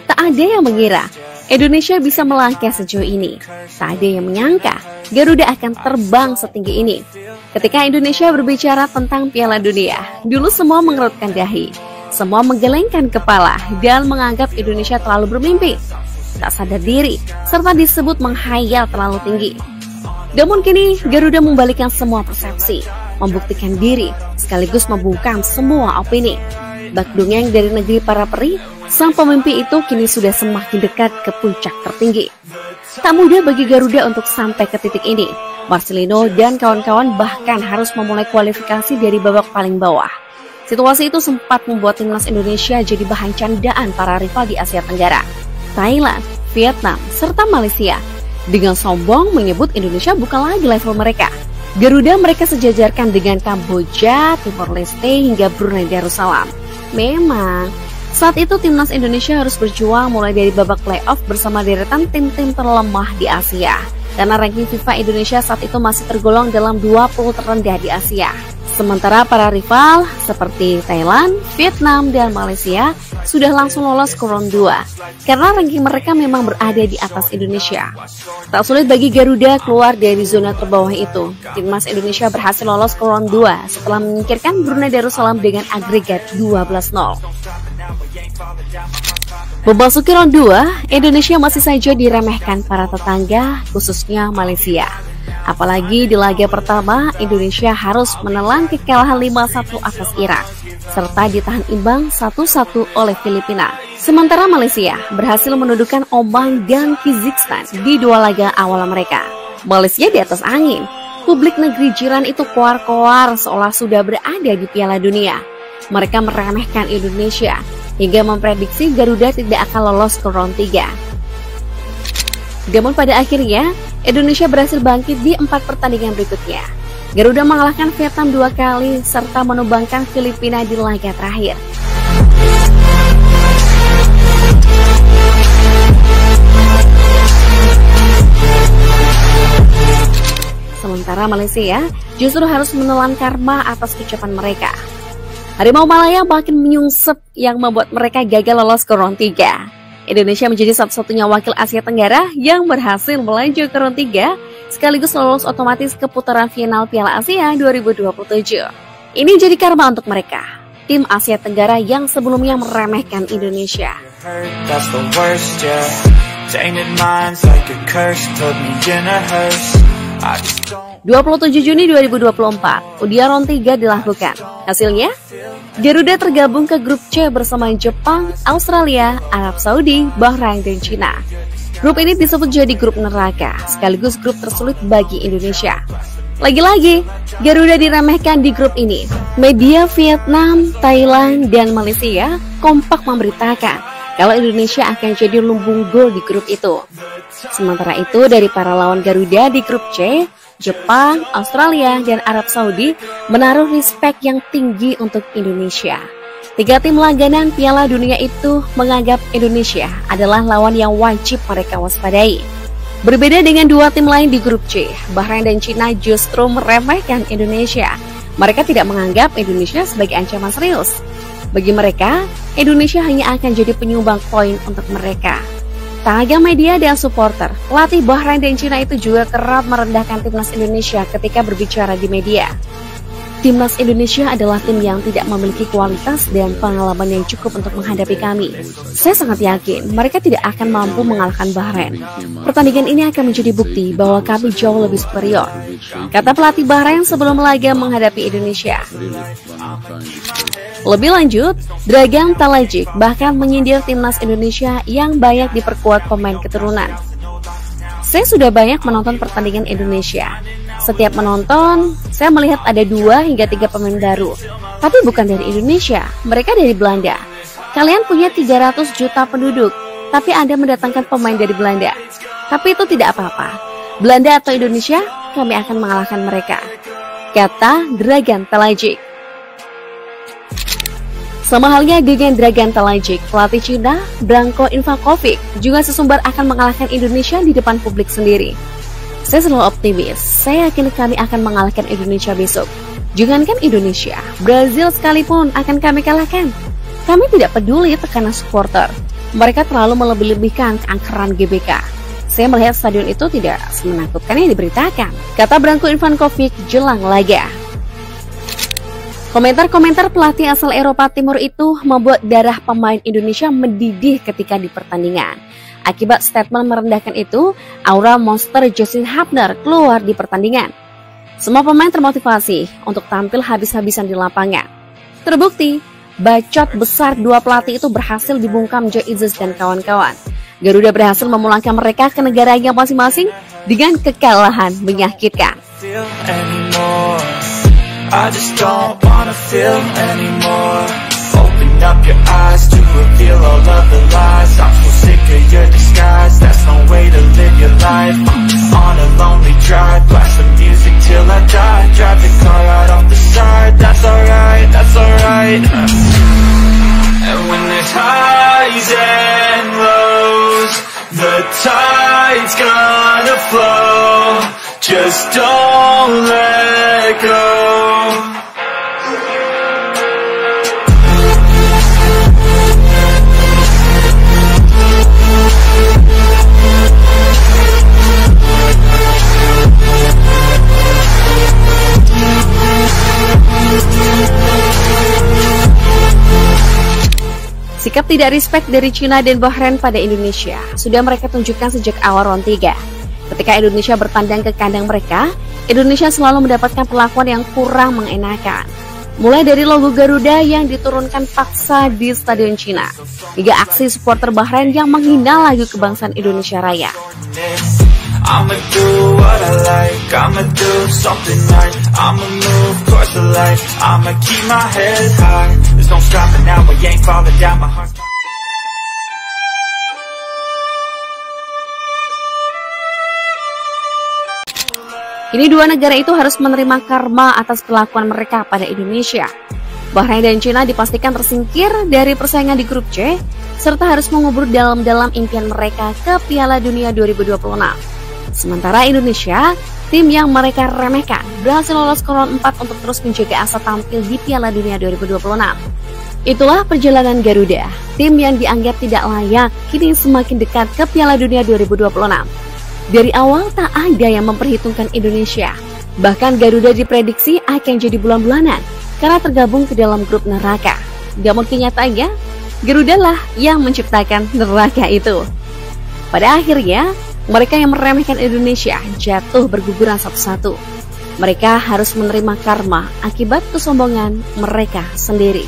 Tak ada yang mengira Indonesia bisa melangkah sejauh ini. Tak ada yang menyangka Garuda akan terbang setinggi ini. Ketika Indonesia berbicara tentang Piala Dunia, dulu semua mengerutkan dahi, semua menggelengkan kepala dan menganggap Indonesia terlalu bermimpi, tak sadar diri, serta disebut menghayal terlalu tinggi. Namun kini Garuda membalikkan semua persepsi, membuktikan diri, sekaligus membungkam semua opini. Bak dongeng dari negeri para peri, sang pemimpi itu kini sudah semakin dekat ke puncak tertinggi. Tak mudah bagi Garuda untuk sampai ke titik ini. Marcelino dan kawan-kawan bahkan harus memulai kualifikasi dari babak paling bawah. Situasi itu sempat membuat timnas Indonesia jadi bahan candaan para rival di Asia Tenggara, Thailand, Vietnam, serta Malaysia. Dengan sombong menyebut Indonesia bukan lagi level mereka. Garuda mereka sejajarkan dengan Kamboja, Timor Leste, hingga Brunei Darussalam. Memang, saat itu timnas Indonesia harus berjuang mulai dari babak playoff bersama deretan tim-tim terlemah di Asia. Karena ranking FIFA Indonesia saat itu masih tergolong dalam 20 terendah di Asia. Sementara para rival seperti Thailand, Vietnam, dan Malaysia sudah langsung lolos ke round 2 karena ranking mereka memang berada di atas Indonesia. Tak sulit bagi Garuda keluar dari zona terbawah itu. Timnas Indonesia berhasil lolos ke round 2 setelah menyingkirkan Brunei Darussalam dengan agregat 12-0. Memasuki round 2, Indonesia masih saja diremehkan para tetangga, khususnya Malaysia. Apalagi di laga pertama, Indonesia harus menelan kekalahan 5-1 atas Irak, serta ditahan imbang 1-1 oleh Filipina. Sementara Malaysia berhasil menundukkan Oman dan Kazakhstan di dua laga awal mereka. Malaysia di atas angin, publik negeri jiran itu koar-koar seolah sudah berada di Piala Dunia. Mereka meremehkan Indonesia, hingga memprediksi Garuda tidak akan lolos ke round 3. Namun pada akhirnya, Indonesia berhasil bangkit di 4 pertandingan berikutnya. Garuda mengalahkan Vietnam 2 kali, serta menumbangkan Filipina di laga terakhir. Sementara Malaysia justru harus menelan karma atas ucapan mereka. Harimau Malaya makin menyungsep yang membuat mereka gagal lolos ke round 3. Indonesia menjadi satu-satunya wakil Asia Tenggara yang berhasil melaju ke round 3 sekaligus lolos otomatis ke putaran final Piala Asia 2027. Ini jadi karma untuk mereka, tim Asia Tenggara yang sebelumnya meremehkan Indonesia. 27 Juni 2024, undian round 3 dilakukan. Hasilnya, Garuda tergabung ke grup C bersama Jepang, Australia, Arab Saudi, Bahrain, dan Cina. Grup ini disebut jadi grup neraka, sekaligus grup tersulit bagi Indonesia. Lagi-lagi, Garuda diremehkan di grup ini. Media Vietnam, Thailand, dan Malaysia kompak memberitakan kalau Indonesia akan jadi lumbung gol di grup itu. Sementara itu, dari para lawan Garuda di grup C, Jepang, Australia, dan Arab Saudi menaruh respek yang tinggi untuk Indonesia. 3 tim langganan Piala Dunia itu menganggap Indonesia adalah lawan yang wajib mereka waspadai. Berbeda dengan 2 tim lain di grup C, Bahrain dan Cina justru meremehkan Indonesia. Mereka tidak menganggap Indonesia sebagai ancaman serius. Bagi mereka, Indonesia hanya akan jadi penyumbang poin untuk mereka. Tak hanya media dan supporter, pelatih Bahrain dan Cina itu juga kerap merendahkan timnas Indonesia ketika berbicara di media. Timnas Indonesia adalah tim yang tidak memiliki kualitas dan pengalaman yang cukup untuk menghadapi kami. Saya sangat yakin mereka tidak akan mampu mengalahkan Bahrain. Pertandingan ini akan menjadi bukti bahwa kami jauh lebih superior, kata pelatih Bahrain sebelum laga menghadapi Indonesia. Lebih lanjut, Dragan Talajic bahkan menyindir timnas Indonesia yang banyak diperkuat pemain keturunan. Saya sudah banyak menonton pertandingan Indonesia. Setiap menonton, saya melihat ada 2 hingga 3 pemain baru. Tapi bukan dari Indonesia, mereka dari Belanda. Kalian punya 300 juta penduduk, tapi Anda mendatangkan pemain dari Belanda. Tapi itu tidak apa-apa. Belanda atau Indonesia, kami akan mengalahkan mereka, kata Dragan Talajic. Sama halnya dengan Dragan Talajic, pelatih Cina, Branko Invakovic, juga sesumbar akan mengalahkan Indonesia di depan publik sendiri. Saya selalu optimis, saya yakin kami akan mengalahkan Indonesia besok. Jangankan Indonesia, Brazil sekalipun akan kami kalahkan. Kami tidak peduli tekanan supporter. Mereka terlalu melebih-lebihkan keangkeran GBK. Saya melihat stadion itu tidak semenakutkan yang diberitakan, kata Branko Ivankovic jelang laga. Komentar-komentar pelatih asal Eropa Timur itu membuat darah pemain Indonesia mendidih ketika di pertandingan. Akibat statement merendahkan itu, aura monster Justin Hubner keluar di pertandingan. Semua pemain termotivasi untuk tampil habis-habisan di lapangan. Terbukti, bacot besar dua pelatih itu berhasil dibungkam Joe Izes dan kawan-kawan. Garuda berhasil memulangkan mereka ke negaranya masing-masing dengan kekalahan menyakitkan. I just don't wanna feel anymore. Open up your eyes to reveal all of the lies. I'm so sick of your disguise. That's no way to live your life. On a lonely drive, blast some music till I die. Drive the car right off the side. That's alright, that's alright. And when there's highs and lows, the tide's gonna flow. Just don't let go. Sikap tidak respect dari Cina dan Bahrain pada Indonesia sudah mereka tunjukkan sejak awal round 3. Ketika Indonesia bertandang ke kandang mereka, Indonesia selalu mendapatkan perlakuan yang kurang mengenakan. Mulai dari logo Garuda yang diturunkan paksa di Stadion Cina, hingga aksi supporter Bahrain yang menghina lagu kebangsaan Indonesia Raya. I'ma do what I like, I'ma do something right, I'ma move towards the light, I'ma keep my head high, there's no stopping now, we ain't falling down, my heart's... Ini dua negara itu harus menerima karma atas perlakuan mereka pada Indonesia. Bahrain dan Cina dipastikan tersingkir dari persaingan di grup C, serta harus mengubur dalam-dalam impian mereka ke Piala Dunia 2026. Sementara Indonesia, tim yang mereka remehkan, berhasil lolos ke round 4 untuk terus menjaga asa tampil di Piala Dunia 2026. Itulah perjalanan Garuda, tim yang dianggap tidak layak, kini semakin dekat ke Piala Dunia 2026. Dari awal tak ada yang memperhitungkan Indonesia, bahkan Garuda diprediksi akan jadi bulan-bulanan karena tergabung ke dalam grup neraka. Namun kenyataannya, Garuda lah yang menciptakan neraka itu. Pada akhirnya, mereka yang meremehkan Indonesia jatuh berguguran satu-satu. Mereka harus menerima karma akibat kesombongan mereka sendiri.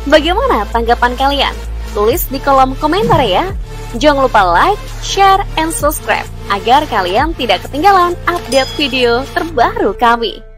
Bagaimana tanggapan kalian? Tulis di kolom komentar ya. Jangan lupa like, share, and subscribe agar kalian tidak ketinggalan update video terbaru kami.